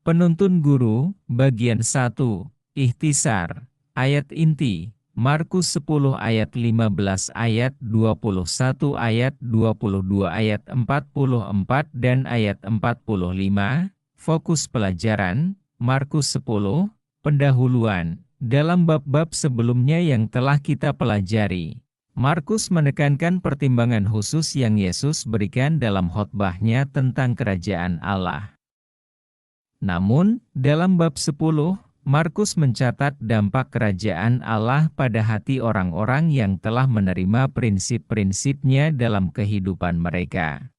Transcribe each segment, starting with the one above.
Penuntun Guru, Bagian 1, Ikhtisar, Ayat Inti, Markus 10 ayat 15 ayat 21 ayat 22 ayat 44 dan ayat 45, fokus pelajaran, Markus 10, pendahuluan, dalam bab-bab sebelumnya yang telah kita pelajari. Markus menekankan pertimbangan khusus yang Yesus berikan dalam khotbahnya tentang kerajaan Allah. Namun, dalam bab 10, Markus mencatat dampak kerajaan Allah pada hati orang-orang yang telah menerima prinsip-prinsipnya dalam kehidupan mereka.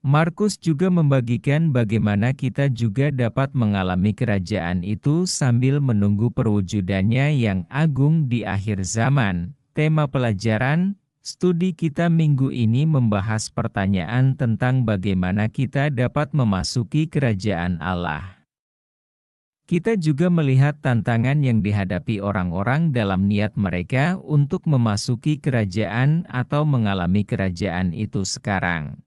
Markus juga membagikan bagaimana kita juga dapat mengalami kerajaan itu sambil menunggu perwujudannya yang agung di akhir zaman. Tema pelajaran studi kita minggu ini membahas pertanyaan tentang bagaimana kita dapat memasuki kerajaan Allah. Kita juga melihat tantangan yang dihadapi orang-orang dalam niat mereka untuk memasuki kerajaan atau mengalami kerajaan itu sekarang.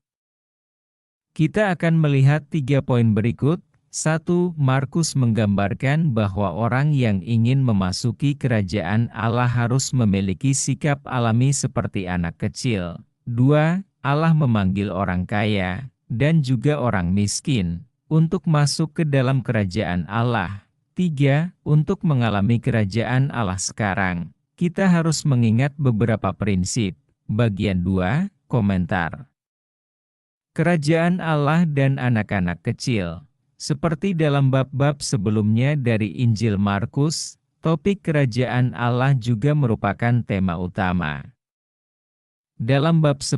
Kita akan melihat 3 poin berikut. 1. Markus menggambarkan bahwa orang yang ingin memasuki kerajaan Allah harus memiliki sikap alami seperti anak kecil. 2. Allah memanggil orang kaya, dan juga orang miskin, untuk masuk ke dalam kerajaan Allah. 3. Untuk mengalami kerajaan Allah sekarang, kita harus mengingat beberapa prinsip. Bagian 2, komentar. Kerajaan Allah dan anak-anak kecil. Seperti dalam bab-bab sebelumnya dari Injil Markus, topik kerajaan Allah juga merupakan tema utama. Dalam bab 10.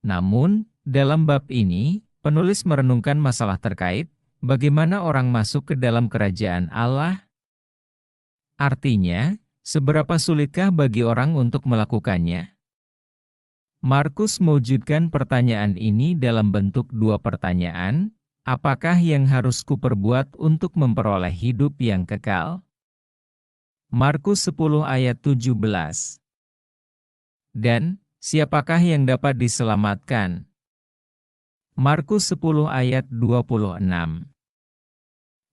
Namun, dalam bab ini, penulis merenungkan masalah terkait bagaimana orang masuk ke dalam kerajaan Allah. Artinya, seberapa sulitkah bagi orang untuk melakukannya? Markus mewujudkan pertanyaan ini dalam bentuk 2 pertanyaan. Apakah yang harus kuperbuat untuk memperoleh hidup yang kekal? Markus 10 ayat 17. Dan, siapakah yang dapat diselamatkan? Markus 10 ayat 26.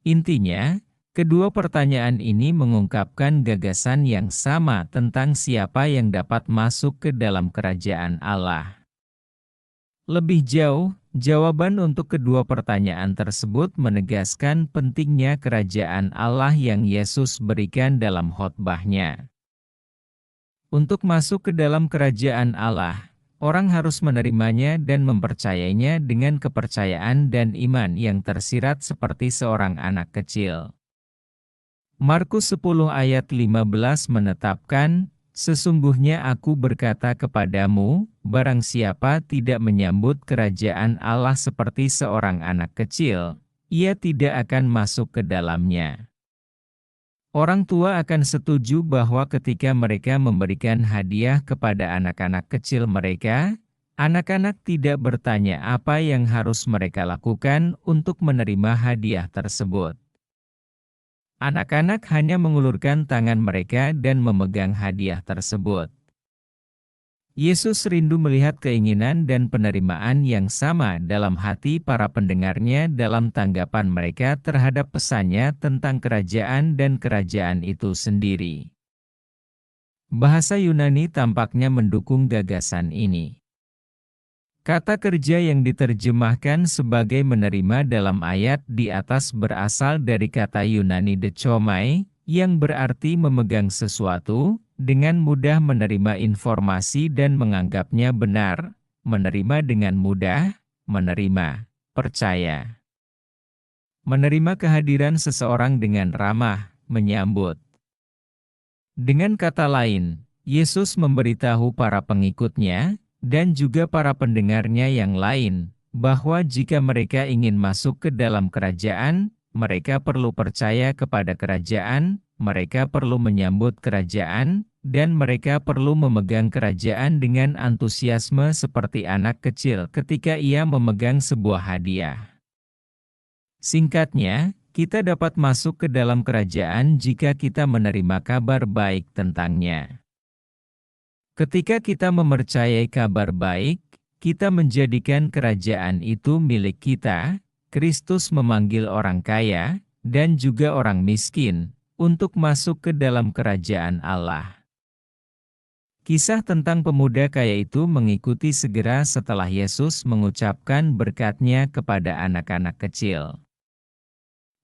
Intinya, kedua pertanyaan ini mengungkapkan gagasan yang sama tentang siapa yang dapat masuk ke dalam kerajaan Allah. Lebih jauh, jawaban untuk kedua pertanyaan tersebut menegaskan pentingnya kerajaan Allah yang Yesus berikan dalam khotbahnya. Untuk masuk ke dalam kerajaan Allah, orang harus menerimanya dan mempercayainya dengan kepercayaan dan iman yang tersirat seperti seorang anak kecil. Markus 10 ayat 15 menetapkan, sesungguhnya aku berkata kepadamu, barang siapa tidak menyambut kerajaan Allah seperti seorang anak kecil, ia tidak akan masuk ke dalamnya. Orang tua akan setuju bahwa ketika mereka memberikan hadiah kepada anak-anak kecil mereka, anak-anak tidak bertanya apa yang harus mereka lakukan untuk menerima hadiah tersebut. Anak-anak hanya mengulurkan tangan mereka dan memegang hadiah tersebut. Yesus rindu melihat keinginan dan penerimaan yang sama dalam hati para pendengarnya dalam tanggapan mereka terhadap pesannya tentang kerajaan dan kerajaan itu sendiri. Bahasa Yunani tampaknya mendukung gagasan ini. Kata kerja yang diterjemahkan sebagai menerima dalam ayat di atas berasal dari kata Yunani dechomai, yang berarti memegang sesuatu, dengan mudah menerima informasi dan menganggapnya benar, menerima dengan mudah, menerima, percaya. Menerima kehadiran seseorang dengan ramah, menyambut. Dengan kata lain, Yesus memberitahu para pengikutnya, dan juga para pendengarnya yang lain, bahwa jika mereka ingin masuk ke dalam kerajaan, mereka perlu percaya kepada kerajaan, mereka perlu menyambut kerajaan, dan mereka perlu memegang kerajaan dengan antusiasme seperti anak kecil ketika ia memegang sebuah hadiah. Singkatnya, kita dapat masuk ke dalam kerajaan jika kita menerima kabar baik tentangnya. Ketika kita mempercayai kabar baik, kita menjadikan kerajaan itu milik kita, Kristus memanggil orang kaya dan juga orang miskin untuk masuk ke dalam kerajaan Allah. Kisah tentang pemuda kaya itu mengikuti segera setelah Yesus mengucapkan berkat-Nya kepada anak-anak kecil.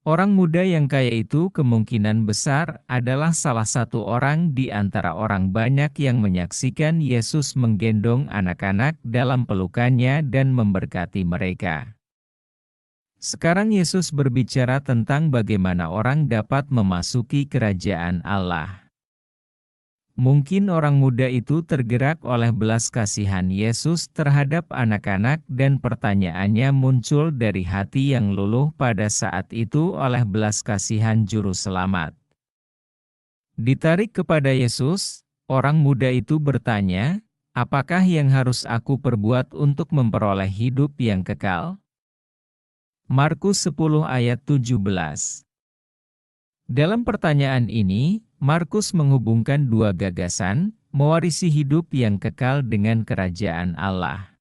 Orang muda yang kaya itu kemungkinan besar adalah salah satu orang di antara orang banyak yang menyaksikan Yesus menggendong anak-anak dalam pelukannya dan memberkati mereka. Sekarang Yesus berbicara tentang bagaimana orang dapat memasuki kerajaan Allah. Mungkin orang muda itu tergerak oleh belas kasihan Yesus terhadap anak-anak dan pertanyaannya muncul dari hati yang luluh pada saat itu oleh belas kasihan Juru Selamat. Ditarik kepada Yesus, orang muda itu bertanya, "Apakah yang harus aku perbuat untuk memperoleh hidup yang kekal?" Markus 10 ayat 17. Dalam pertanyaan ini, Markus menghubungkan dua gagasan, mewarisi hidup yang kekal dengan kerajaan Allah.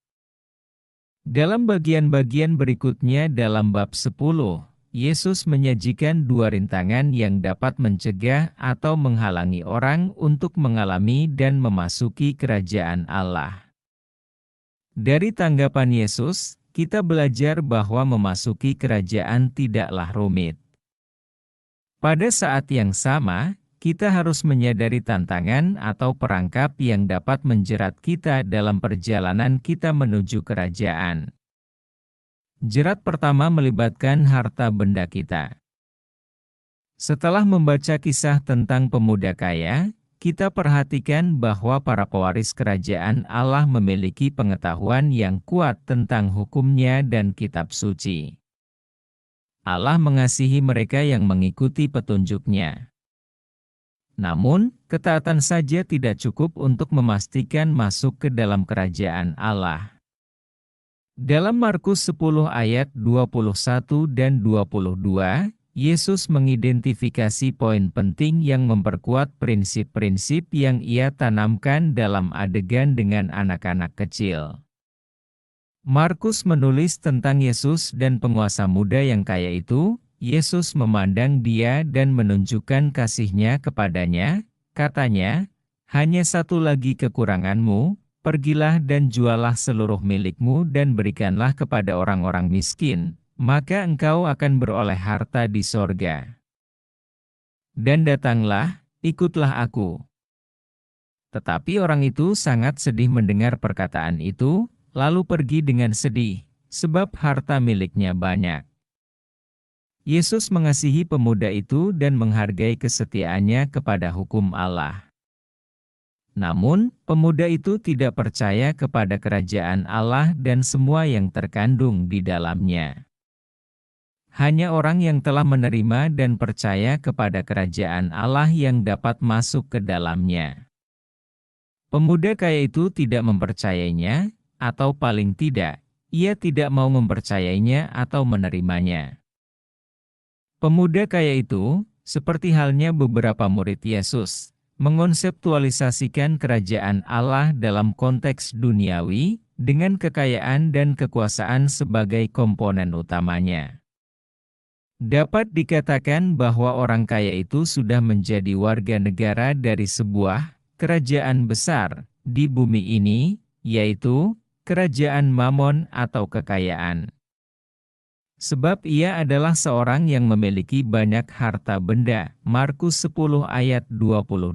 Dalam bagian-bagian berikutnya dalam bab 10, Yesus menyajikan dua rintangan yang dapat mencegah atau menghalangi orang untuk mengalami dan memasuki kerajaan Allah. Dari tanggapan Yesus, kita belajar bahwa memasuki kerajaan tidaklah rumit. Pada saat yang sama, kita harus menyadari tantangan atau perangkap yang dapat menjerat kita dalam perjalanan kita menuju kerajaan. Jerat pertama melibatkan harta benda kita. Setelah membaca kisah tentang pemuda kaya, kita perhatikan bahwa para pewaris kerajaan Allah memiliki pengetahuan yang kuat tentang hukum-Nya dan kitab suci. Allah mengasihi mereka yang mengikuti petunjuk-Nya. Namun, ketaatan saja tidak cukup untuk memastikan masuk ke dalam kerajaan Allah. Dalam Markus 10 ayat 21 dan 22, Yesus mengidentifikasi poin penting yang memperkuat prinsip-prinsip yang Ia tanamkan dalam adegan dengan anak-anak kecil. Markus menulis tentang Yesus dan penguasa muda yang kaya itu. Yesus memandang dia dan menunjukkan kasih-Nya kepadanya, katanya, "Hanya satu lagi kekuranganmu, pergilah dan jualah seluruh milikmu dan berikanlah kepada orang-orang miskin, maka engkau akan beroleh harta di sorga. Dan datanglah, ikutlah aku." Tetapi orang itu sangat sedih mendengar perkataan itu, lalu pergi dengan sedih, sebab harta miliknya banyak. Yesus mengasihi pemuda itu dan menghargai kesetiaannya kepada hukum Allah. Namun, pemuda itu tidak percaya kepada kerajaan Allah dan semua yang terkandung di dalamnya. Hanya orang yang telah menerima dan percaya kepada kerajaan Allah yang dapat masuk ke dalamnya. Pemuda kaya itu tidak mempercayainya, atau paling tidak, ia tidak mau mempercayainya atau menerimanya. Pemuda kaya itu, seperti halnya beberapa murid Yesus, mengonseptualisasikan kerajaan Allah dalam konteks duniawi, dengan kekayaan dan kekuasaan sebagai komponen utamanya. Dapat dikatakan bahwa orang kaya itu sudah menjadi warga negara dari sebuah kerajaan besar di bumi ini, yaitu kerajaan Mamon atau kekayaan. Sebab ia adalah seorang yang memiliki banyak harta benda. Markus 10 ayat 22.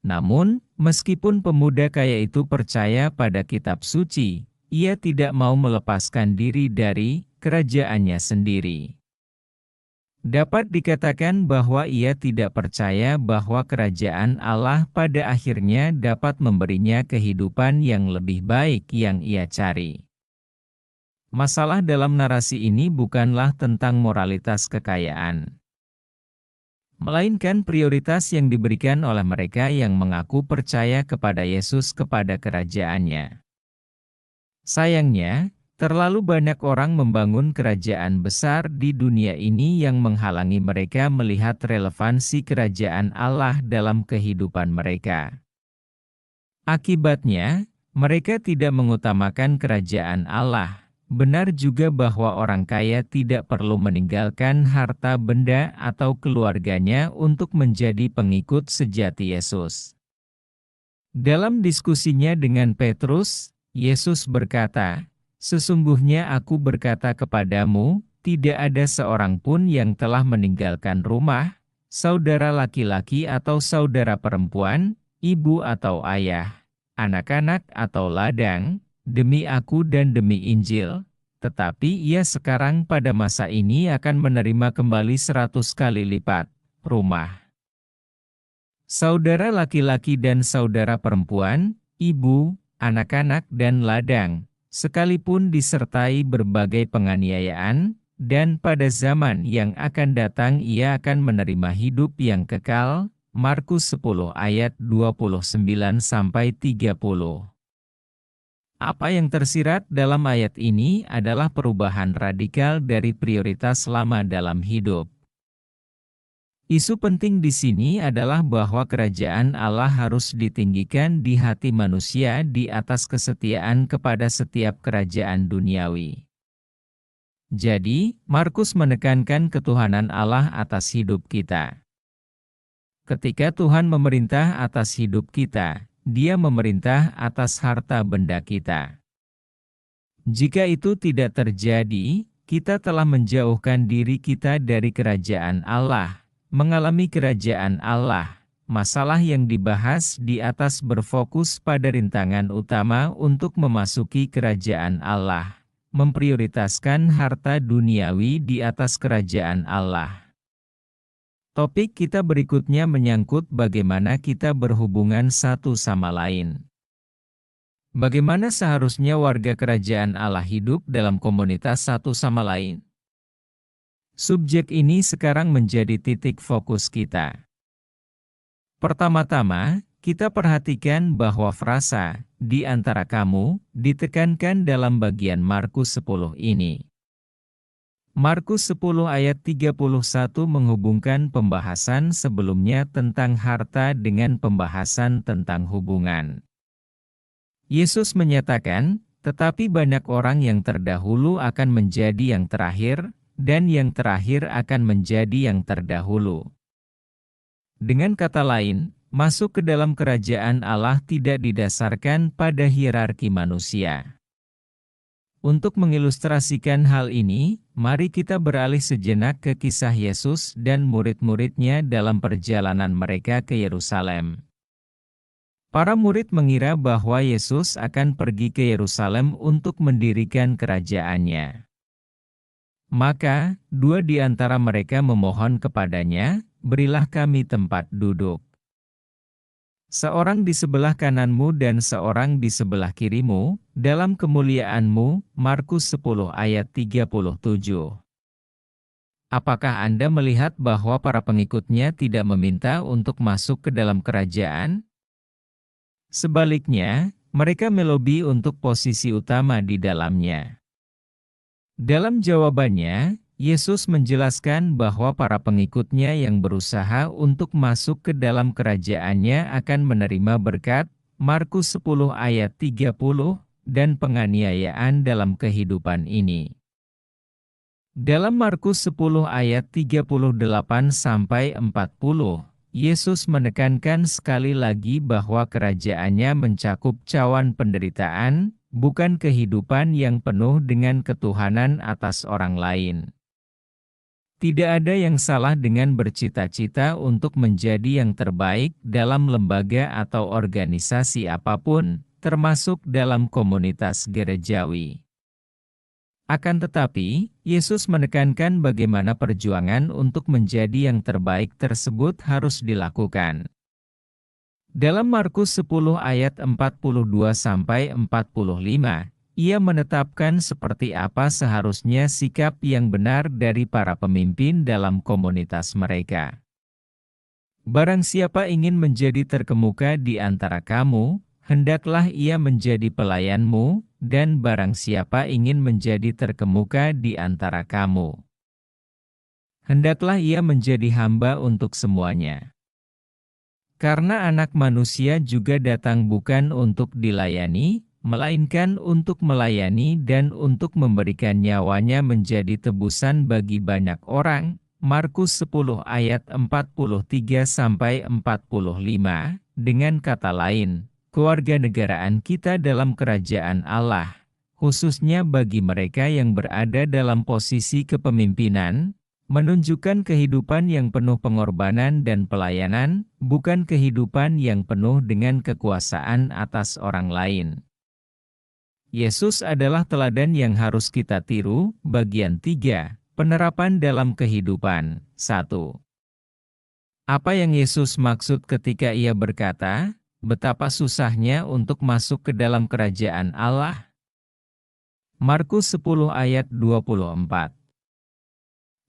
Namun, meskipun pemuda kaya itu percaya pada kitab suci, ia tidak mau melepaskan diri dari kerajaannya sendiri. Dapat dikatakan bahwa ia tidak percaya bahwa kerajaan Allah pada akhirnya dapat memberinya kehidupan yang lebih baik yang ia cari. Masalah dalam narasi ini bukanlah tentang moralitas kekayaan, melainkan prioritas yang diberikan oleh mereka yang mengaku percaya kepada Yesus kepada kerajaannya. Sayangnya, terlalu banyak orang membangun kerajaan besar di dunia ini yang menghalangi mereka melihat relevansi kerajaan Allah dalam kehidupan mereka. Akibatnya, mereka tidak mengutamakan kerajaan Allah, Benar juga bahwa orang kaya tidak perlu meninggalkan harta benda atau keluarganya untuk menjadi pengikut sejati Yesus. Dalam diskusinya dengan Petrus, Yesus berkata, "Sesungguhnya aku berkata kepadamu, tidak ada seorang pun yang telah meninggalkan rumah, saudara laki-laki atau saudara perempuan, ibu atau ayah, anak-anak atau ladang, demi aku dan demi Injil, tetapi ia sekarang pada masa ini akan menerima kembali 100 kali lipat rumah, saudara laki-laki dan saudara perempuan, ibu, anak-anak dan ladang, sekalipun disertai berbagai penganiayaan, dan pada zaman yang akan datang ia akan menerima hidup yang kekal." Markus 10 ayat 29-30. Apa yang tersirat dalam ayat ini adalah perubahan radikal dari prioritas lama dalam hidup. Isu penting di sini adalah bahwa kerajaan Allah harus ditinggikan di hati manusia di atas kesetiaan kepada setiap kerajaan duniawi. Jadi, Markus menekankan ketuhanan Allah atas hidup kita. Ketika Tuhan memerintah atas hidup kita, Dia memerintah atas harta benda kita. Jika itu tidak terjadi, kita telah menjauhkan diri kita dari kerajaan Allah, mengalami kerajaan Allah. Masalah yang dibahas di atas berfokus pada rintangan utama untuk memasuki kerajaan Allah, memprioritaskan harta duniawi di atas kerajaan Allah. Topik kita berikutnya menyangkut bagaimana kita berhubungan satu sama lain. Bagaimana seharusnya warga kerajaan Allah hidup dalam komunitas satu sama lain? Subjek ini sekarang menjadi titik fokus kita. Pertama-tama, kita perhatikan bahwa frasa "di antara kamu" ditekankan dalam bagian Markus 10 ini. Markus 10 ayat 31 menghubungkan pembahasan sebelumnya tentang harta dengan pembahasan tentang hubungan. Yesus menyatakan, "Tetapi banyak orang yang terdahulu akan menjadi yang terakhir, dan yang terakhir akan menjadi yang terdahulu." Dengan kata lain, masuk ke dalam kerajaan Allah tidak didasarkan pada hierarki manusia. Untuk mengilustrasikan hal ini, mari kita beralih sejenak ke kisah Yesus dan murid-muridnya dalam perjalanan mereka ke Yerusalem. Para murid mengira bahwa Yesus akan pergi ke Yerusalem untuk mendirikan kerajaannya. Maka, dua di antara mereka memohon kepadanya, "Berilah kami tempat duduk. Seorang di sebelah kananmu dan seorang di sebelah kirimu, dalam kemuliaan-Mu." Markus 10 ayat 37. Apakah Anda melihat bahwa para pengikutnya tidak meminta untuk masuk ke dalam kerajaan? Sebaliknya, mereka melobi untuk posisi utama di dalamnya. Dalam jawabannya, Yesus menjelaskan bahwa para pengikutnya yang berusaha untuk masuk ke dalam kerajaannya akan menerima berkat, Markus 10 ayat 30, dan penganiayaan dalam kehidupan ini. Dalam Markus 10 ayat 38-40, Yesus menekankan sekali lagi bahwa kerajaannya mencakup cawan penderitaan, bukan kehidupan yang penuh dengan ketuhanan atas orang lain. Tidak ada yang salah dengan bercita-cita untuk menjadi yang terbaik dalam lembaga atau organisasi apapun, termasuk dalam komunitas gerejawi. Akan tetapi, Yesus menekankan bagaimana perjuangan untuk menjadi yang terbaik tersebut harus dilakukan. Dalam Markus 10 ayat 42-45, Ia menetapkan seperti apa seharusnya sikap yang benar dari para pemimpin dalam komunitas mereka. "Barang siapa ingin menjadi terkemuka di antara kamu, hendaklah ia menjadi pelayanmu, dan barang siapa ingin menjadi terkemuka di antara kamu, hendaklah ia menjadi hamba untuk semuanya. Karena Anak Manusia juga datang bukan untuk dilayani, melainkan untuk melayani dan untuk memberikan nyawanya menjadi tebusan bagi banyak orang. Markus 10 ayat 43-45. Dengan kata lain, kewarganegaraan kita dalam kerajaan Allah, khususnya bagi mereka yang berada dalam posisi kepemimpinan, menunjukkan kehidupan yang penuh pengorbanan dan pelayanan, bukan kehidupan yang penuh dengan kekuasaan atas orang lain. Yesus adalah teladan yang harus kita tiru. Bagian 3. Penerapan dalam kehidupan. 1. Apa yang Yesus maksud ketika ia berkata, betapa susahnya untuk masuk ke dalam kerajaan Allah? Markus 10 ayat 24.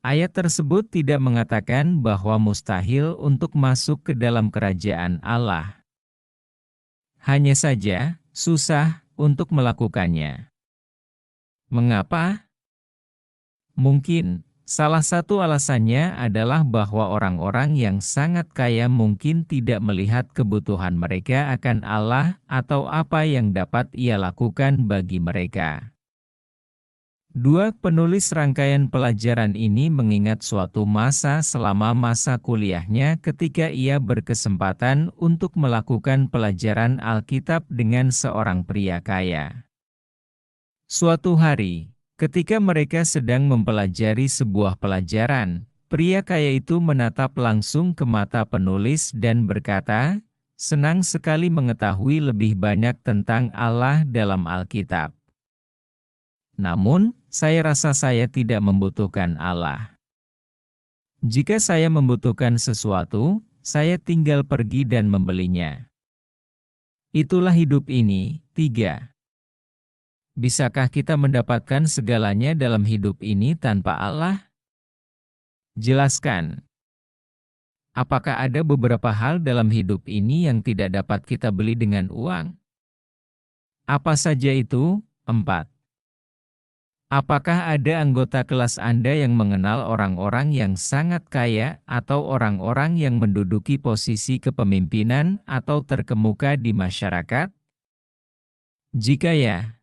Ayat tersebut tidak mengatakan bahwa mustahil untuk masuk ke dalam kerajaan Allah. Hanya saja, susah untuk melakukannya. Mengapa? Mungkin, salah satu alasannya adalah bahwa orang-orang yang sangat kaya mungkin tidak melihat kebutuhan mereka akan Allah atau apa yang dapat Ia lakukan bagi mereka. 2. Penulis rangkaian pelajaran ini mengingat suatu masa selama masa kuliahnya ketika ia berkesempatan untuk melakukan pelajaran Alkitab dengan seorang pria kaya. Suatu hari, ketika mereka sedang mempelajari sebuah pelajaran, pria kaya itu menatap langsung ke mata penulis dan berkata, "Senang sekali mengetahui lebih banyak tentang Allah dalam Alkitab. Namun, saya rasa saya tidak membutuhkan Allah. Jika saya membutuhkan sesuatu, saya tinggal pergi dan membelinya. Itulah hidup ini." 3. Bisakah kita mendapatkan segalanya dalam hidup ini tanpa Allah? Jelaskan. Apakah ada beberapa hal dalam hidup ini yang tidak dapat kita beli dengan uang? Apa saja itu? 4. Apakah ada anggota kelas Anda yang mengenal orang-orang yang sangat kaya atau orang-orang yang menduduki posisi kepemimpinan atau terkemuka di masyarakat? Jika ya,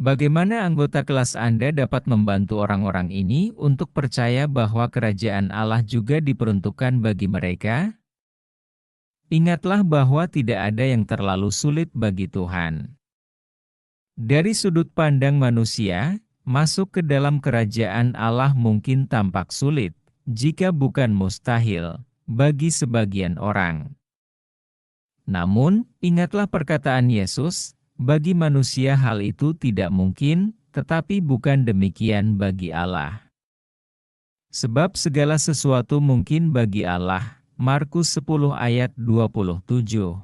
bagaimana anggota kelas Anda dapat membantu orang-orang ini untuk percaya bahwa kerajaan Allah juga diperuntukkan bagi mereka? Ingatlah bahwa tidak ada yang terlalu sulit bagi Tuhan. Dari sudut pandang manusia, masuk ke dalam kerajaan Allah mungkin tampak sulit, jika bukan mustahil, bagi sebagian orang. Namun, ingatlah perkataan Yesus, bagi manusia hal itu tidak mungkin, tetapi bukan demikian bagi Allah. Sebab segala sesuatu mungkin bagi Allah. Markus 10 ayat 27.